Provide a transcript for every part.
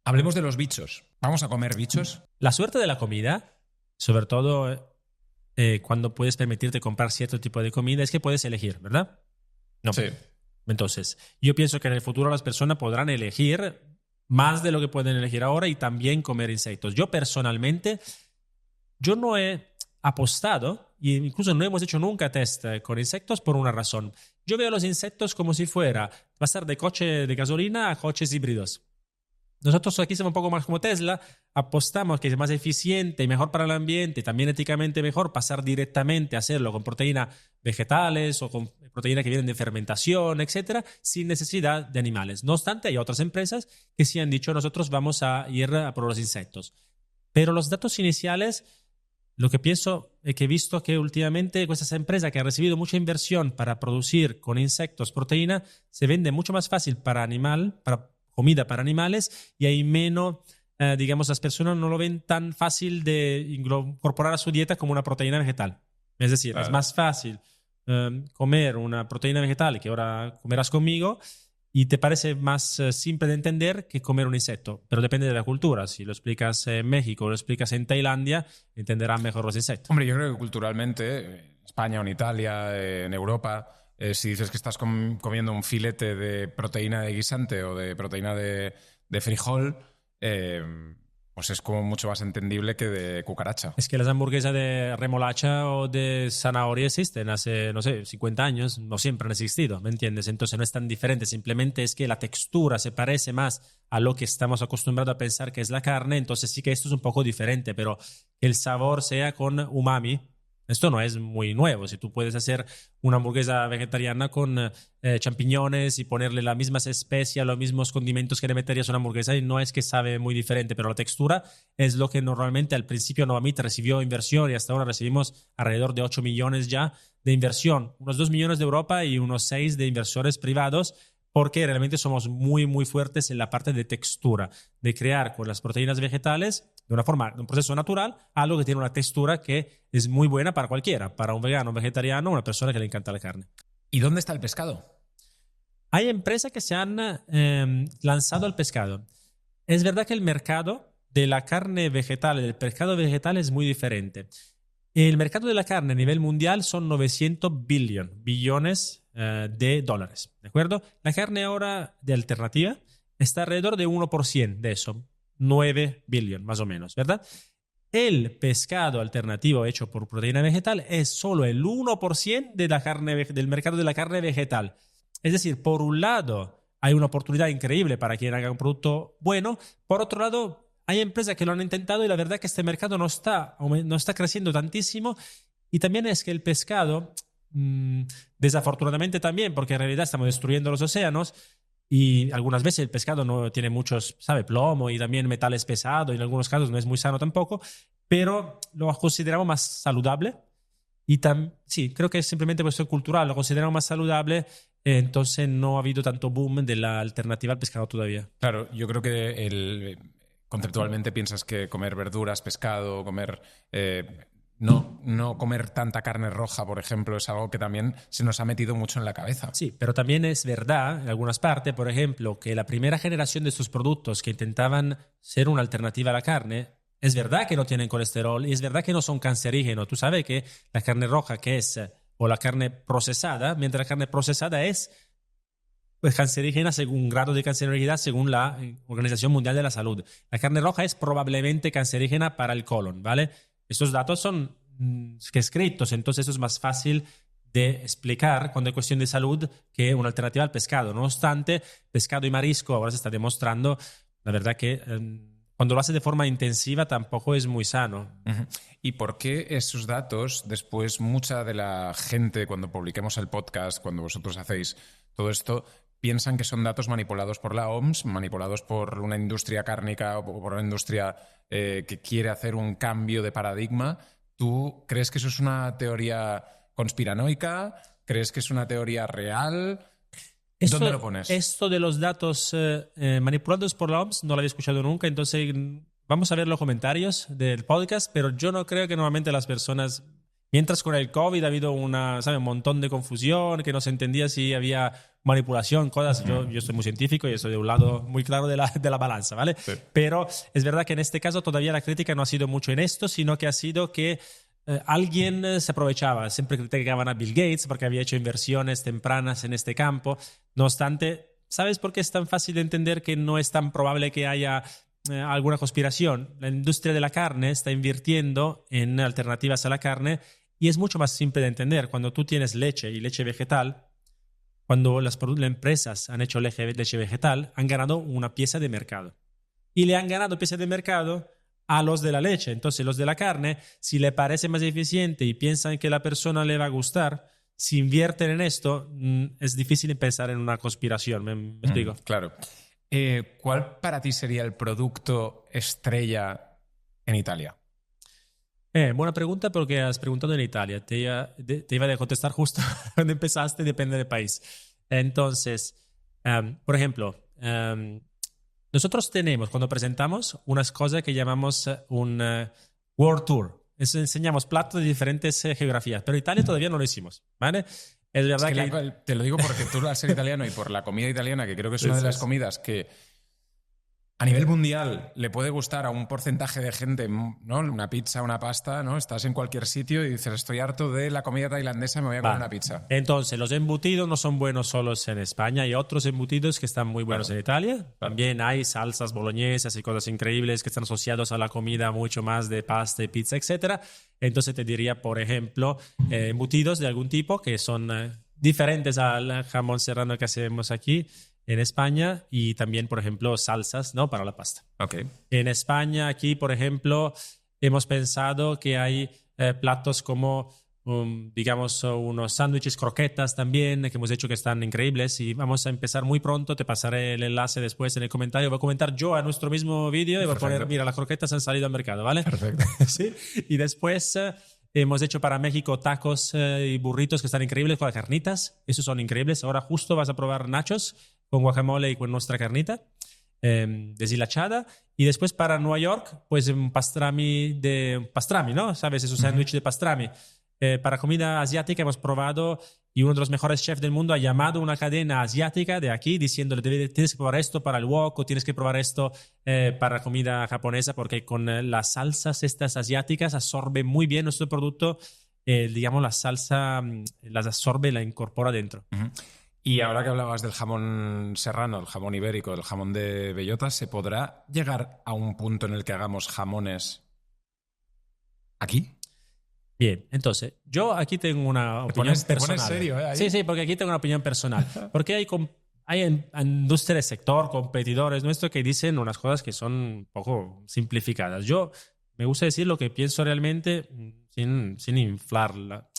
Hablemos de los bichos. ¿Vamos a comer bichos? La suerte de la comida, sobre todo cuando puedes permitirte comprar cierto tipo de comida, es que puedes elegir, ¿verdad? No. Sí. Entonces, yo pienso que en el futuro las personas podrán elegir más de lo que pueden elegir ahora y también comer insectos. Yo personalmente, yo no he apostado, e incluso no hemos hecho nunca test con insectos por una razón. Yo veo los insectos como si fuera pasar de coche de gasolina a coches híbridos. Nosotros aquí somos un poco más como Tesla, apostamos que es más eficiente y mejor para el ambiente, y también éticamente mejor pasar directamente a hacerlo con proteínas vegetales o con proteínas que vienen de fermentación, etcétera, sin necesidad de animales. No obstante, hay otras empresas que sí han dicho nosotros vamos a ir a por los insectos. Pero los datos iniciales, lo que pienso es que he visto que últimamente estas empresas que han recibido mucha inversión para producir con insectos proteína se vende mucho más fácil para comida para animales y hay menos, digamos, las personas no lo ven tan fácil de incorporar a su dieta como una proteína vegetal. Es decir, Claro. es más fácil comer una proteína vegetal que ahora comerás conmigo y te parece más simple de entender que comer un insecto. Pero depende de la cultura. Si lo explicas en México o lo explicas en Tailandia, entenderán mejor los insectos. Hombre, yo creo que culturalmente, en España o en Italia, en Europa, si dices que estás comiendo un filete de proteína de guisante o de proteína de frijol, pues es como mucho más entendible que de cucaracha. Es que las hamburguesas de remolacha o de zanahoria existen hace, no sé, 50 años, no siempre han existido, ¿me entiendes? Entonces no es tan diferente, simplemente es que la textura se parece más a lo que estamos acostumbrados a pensar que es la carne, entonces sí que esto es un poco diferente, pero que el sabor sea con umami, esto no es muy nuevo. Si tú puedes hacer una hamburguesa vegetariana con champiñones y ponerle las mismas especias, los mismos condimentos que le meterías a una hamburguesa, y no es que sabe muy diferente, pero la textura es lo que normalmente al principio Novamit recibió inversión y hasta ahora recibimos alrededor de 8 millones ya de inversión, unos 2 millones de Europa y unos 6 de inversores privados, porque realmente somos muy, muy fuertes en la parte de textura, de crear con las proteínas vegetales de una forma, de un proceso natural, algo que tiene una textura que es muy buena para cualquiera, para un vegano, un vegetariano, una persona que le encanta la carne. ¿Y dónde está el pescado? Hay empresas que se han lanzado al pescado. Es verdad que el mercado de la carne vegetal, del pescado vegetal es muy diferente. El mercado de la carne a nivel mundial son 900 billones de dólares, ¿de acuerdo? La carne ahora de alternativa está alrededor de 1% de eso, 9 billones más o menos, ¿verdad? El pescado alternativo hecho por proteína vegetal es solo el 1% de la carne, del mercado de la carne vegetal. Es decir, por un lado, hay una oportunidad increíble para quien haga un producto bueno. Por otro lado, hay empresas que lo han intentado y la verdad que este mercado no está creciendo tantísimo. Y también es que el pescado, desafortunadamente también, porque en realidad estamos destruyendo los océanos y algunas veces el pescado no tiene muchos, sabe, plomo y también metales pesados y en algunos casos no es muy sano tampoco, pero lo consideramos más saludable. Y sí, creo que es simplemente cuestión cultural, lo consideramos más saludable, entonces no ha habido tanto boom de la alternativa al pescado todavía. Claro, yo creo que conceptualmente piensas que comer verduras, pescado, comer... no comer tanta carne roja, por ejemplo, es algo que también se nos ha metido mucho en la cabeza. Sí, pero también es verdad, en algunas partes, por ejemplo, que la primera generación de estos productos que intentaban ser una alternativa a la carne, es verdad que no tienen colesterol y es verdad que no son cancerígenos. Tú sabes que la carne roja que es, o la carne procesada, mientras la carne procesada es pues, cancerígena según un grado de cancerosidad según la Organización Mundial de la Salud. La carne roja es probablemente cancerígena para el colon, ¿vale? Estos datos son escritos, entonces eso es más fácil de explicar cuando hay cuestión de salud que una alternativa al pescado. No obstante, pescado y marisco ahora se está demostrando, la verdad que cuando lo hace de forma intensiva tampoco es muy sano. Uh-huh. ¿Y por qué esos datos, después mucha de la gente, cuando publiquemos el podcast, cuando vosotros hacéis todo esto, piensan que son datos manipulados por la OMS, manipulados por una industria cárnica o por una industria que quiere hacer un cambio de paradigma? ¿Tú crees que eso es una teoría conspiranoica? ¿Crees que es una teoría real? ¿Dónde lo pones? Esto de los datos manipulados por la OMS no lo había escuchado nunca, entonces vamos a ver los comentarios del podcast, pero yo no creo que normalmente las personas Mientras con el COVID ha habido un montón de confusión, que no se entendía si había manipulación, cosas. Yo soy muy científico y estoy de un lado muy claro de la balanza, ¿vale? Sí. Pero es verdad que en este caso todavía la crítica no ha sido mucho en esto, sino que ha sido que alguien se aprovechaba. Siempre criticaban a Bill Gates porque había hecho inversiones tempranas en este campo. No obstante, ¿sabes por qué es tan fácil de entender que no es tan probable que haya alguna conspiración? La industria de la carne está invirtiendo en alternativas a la carne y es mucho más simple de entender. Cuando tú tienes leche y leche vegetal, cuando las empresas han hecho leche vegetal, han ganado una pieza de mercado. Y le han ganado pieza de mercado a los de la leche. Entonces, los de la carne, si le parece más eficiente y piensan que la persona le va a gustar, si invierten en esto, es difícil pensar en una conspiración. ¿Me explico? Claro. ¿Cuál para ti sería el producto estrella en Italia? Buena pregunta porque has preguntado en Italia. Te iba a contestar justo cuando empezaste, depende del país. Entonces, por ejemplo, nosotros tenemos, cuando presentamos, unas cosas que llamamos un World Tour. Enseñamos platos de diferentes geografías, pero Italia todavía no lo hicimos, ¿vale? Es verdad que te lo digo porque tú al ser italiano y por la comida italiana, que creo que es una de las comidas que a nivel mundial le puede gustar a un porcentaje de gente, ¿no? Una pizza, una pasta, ¿no? Estás en cualquier sitio y dices, estoy harto de la comida tailandesa, me voy a comer una pizza. Entonces, los embutidos no son buenos solos en España. Hay otros embutidos que están muy buenos en Italia. También hay salsas boloñesas y cosas increíbles que están asociados a la comida mucho más de pasta y pizza, etc. Entonces, te diría, por ejemplo, embutidos de algún tipo que son diferentes al jamón serrano que hacemos aquí en España, y también, por ejemplo, salsas, ¿no? Para la pasta. Okay. En España, aquí, por ejemplo, hemos pensado que hay platos como, digamos, unos sándwiches croquetas también, que hemos hecho que están increíbles, y vamos a empezar muy pronto. Te pasaré el enlace después en el comentario. Voy a comentar yo a nuestro mismo vídeo y voy a poner, mira, las croquetas han salido al mercado, ¿vale? Perfecto. Sí. Y después hemos hecho para México tacos y burritos que están increíbles con las carnitas. Esos son increíbles. Ahora justo vas a probar nachos con guacamole y con nuestra carnita deshilachada. Y después para Nueva York, pues un pastrami, ¿no? ¿Sabes? Esos sándwiches de pastrami. Para comida asiática hemos probado, y uno de los mejores chefs del mundo ha llamado a una cadena asiática de aquí diciéndole, tienes que probar esto para el wok, o tienes que probar esto para comida japonesa, porque con las salsas estas asiáticas absorbe muy bien nuestro producto. Digamos, la salsa las absorbe, la incorpora dentro. Y ahora que hablabas del jamón serrano, el jamón ibérico, el jamón de bellota, ¿se podrá llegar a un punto en el que hagamos jamones aquí? Bien, entonces, yo aquí tengo una opinión personal. Te pones serio, ¿eh? Sí, porque aquí tengo una opinión personal. Porque hay industria del sector, competidores nuestros, que dicen unas cosas que son un poco simplificadas. Yo me gusta decir lo que pienso realmente sin inflarla.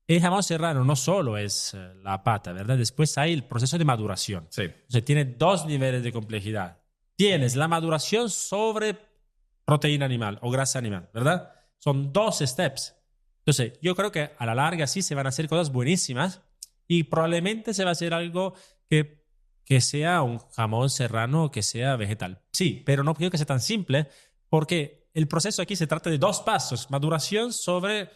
El jamón serrano no solo es la pata, ¿verdad? Después hay el proceso de maduración. Sí. O sea, tiene dos niveles de complejidad. Tienes la maduración sobre proteína animal o grasa animal, ¿verdad? Son dos steps. Entonces, yo creo que a la larga sí se van a hacer cosas buenísimas, y probablemente se va a hacer algo que sea un jamón serrano o que sea vegetal. Sí, pero no creo que sea tan simple, porque el proceso aquí se trata de dos pasos. Maduración sobre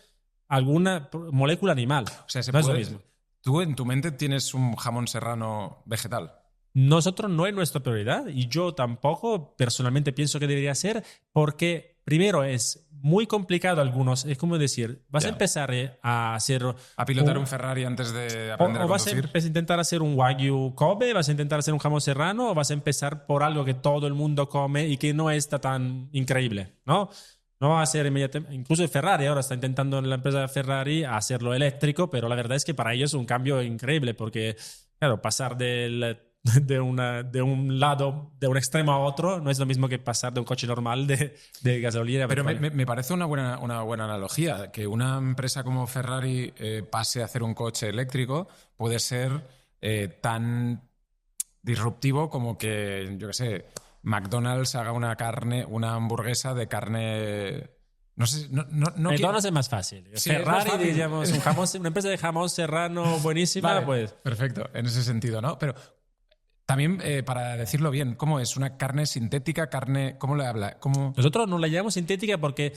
alguna molécula animal. O sea, no es lo mismo. ¿Tú en tu mente tienes un jamón serrano vegetal? Nosotros no es nuestra prioridad, y yo tampoco personalmente pienso que debería ser, porque primero es muy complicado algunos. Es como decir, vas a empezar a hacer... A pilotar un Ferrari antes de aprender a conducir. Vas a intentar hacer un Wagyu Kobe, vas a intentar hacer un jamón serrano, o vas a empezar por algo que todo el mundo come y que no está tan increíble, ¿no? No va a ser inmediatamente. Incluso Ferrari ahora está intentando, en la empresa Ferrari, hacerlo eléctrico, pero la verdad es que para ellos es un cambio increíble, porque, claro, pasar de un lado, de un extremo a otro, no es lo mismo que pasar de un coche normal de gasolina. Pero me parece una buena analogía, que una empresa como Ferrari pase a hacer un coche eléctrico puede ser tan disruptivo como que, yo qué sé, McDonald's haga una hamburguesa de carne... No sé, McDonald's es más fácil. Sí, Ferrari, es más fácil. digamos, una empresa de jamón serrano buenísima, vale, pues... Perfecto, en ese sentido, ¿no? Pero también, para decirlo bien, ¿cómo es? ¿Una carne sintética? ¿Cómo le habla? Nosotros no la llamamos sintética porque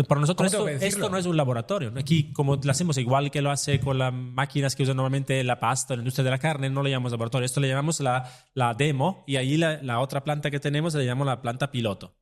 Para nosotros ¿Cómo tengo que esto decirlo? no es un laboratorio. Aquí, como lo hacemos igual que lo hace con las máquinas que usan normalmente la pasta, la industria de la carne, no le llamamos laboratorio. Esto le llamamos la demo y ahí la otra planta que tenemos le llamamos la planta piloto.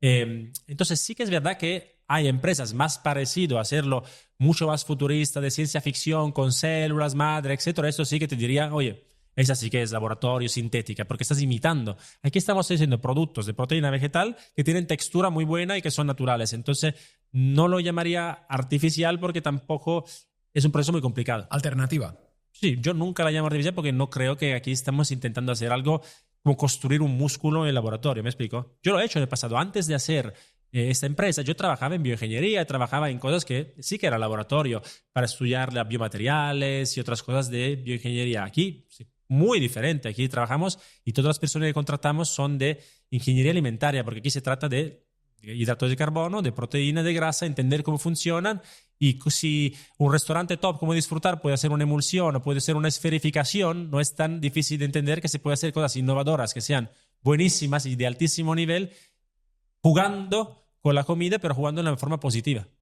Entonces sí que es verdad que hay empresas más parecidas a hacerlo mucho más futurista, de ciencia ficción, con células madre, etcétera. Eso sí que te diría, oye, esa sí que es laboratorio sintética, porque estás imitando. Aquí estamos haciendo productos de proteína vegetal que tienen textura muy buena y que son naturales. Entonces, no lo llamaría artificial porque tampoco es un proceso muy complicado. Alternativa. Sí, yo nunca la llamo artificial porque no creo que aquí estamos intentando hacer algo como construir un músculo en el laboratorio, ¿me explico? Yo lo he hecho en el pasado. Antes de hacer esta empresa, yo trabajaba en bioingeniería, trabajaba en cosas que sí que era laboratorio para estudiar los biomateriales y otras cosas de bioingeniería. Aquí, sí, muy diferente. Aquí trabajamos y todas las personas que contratamos son de ingeniería alimentaria, porque aquí se trata de hidratos de carbono, de proteína, de grasa, entender cómo funcionan y si un restaurante top, cómo disfrutar, puede hacer una emulsión o puede ser una esferificación, no es tan difícil de entender que se puede hacer cosas innovadoras que sean buenísimas y de altísimo nivel, jugando con la comida, pero jugando de una forma positiva.